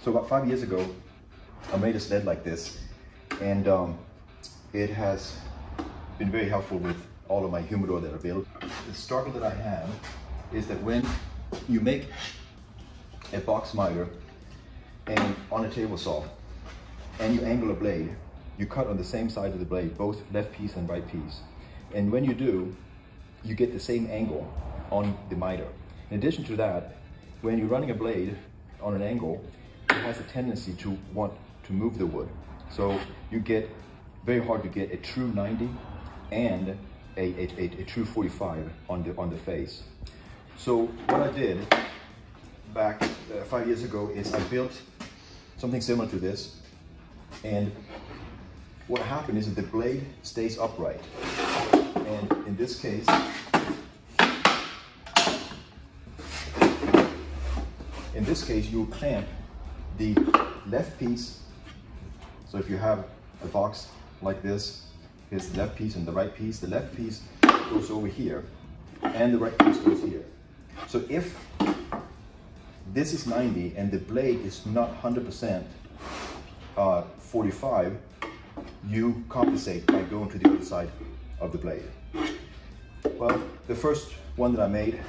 So about 5 years ago, I made a sled like this, and it has been very helpful with all of my humidor that are available. The struggle that I have is that when you make a box miter and on a table saw, and you angle a blade, you cut on the same side of the blade, both left piece and right piece. And when you do, you get the same angle on the miter. In addition to that, when you're running a blade on an angle, it has a tendency to want to move the wood. So you get very hard to get a true 90 and a true 45 on the face. So what I did back 5 years ago is I built something similar to this, and what happened is that the blade stays upright, and in this case you clamp the left piece. So if you have a box like this, here's the left piece and the right piece. The left piece goes over here and the right piece goes here. So if this is 90 and the blade is not 100% 45, you compensate by going to the other side of the blade. Well, the first one that I made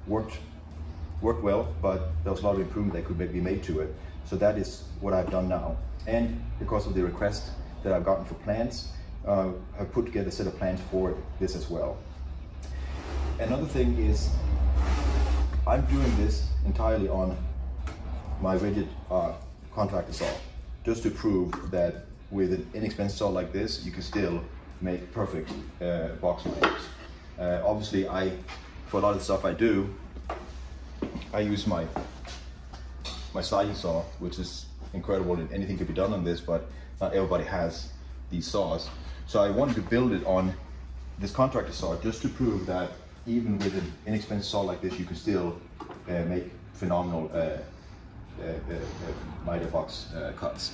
worked well, but there was a lot of improvement that could be made to it. So that is what I've done now. And because of the request that I've gotten for plans, I've put together a set of plans for this as well. Another thing is, I'm doing this entirely on my rigid contractor saw, just to prove that with an inexpensive saw like this, you can still make perfect box miters. Obviously, for a lot of the stuff I do, I use my sliding saw, which is incredible, and anything can be done on this, but not everybody has these saws. So I wanted to build it on this contractor saw just to prove that even with an inexpensive saw like this, you can still make phenomenal miter box cuts.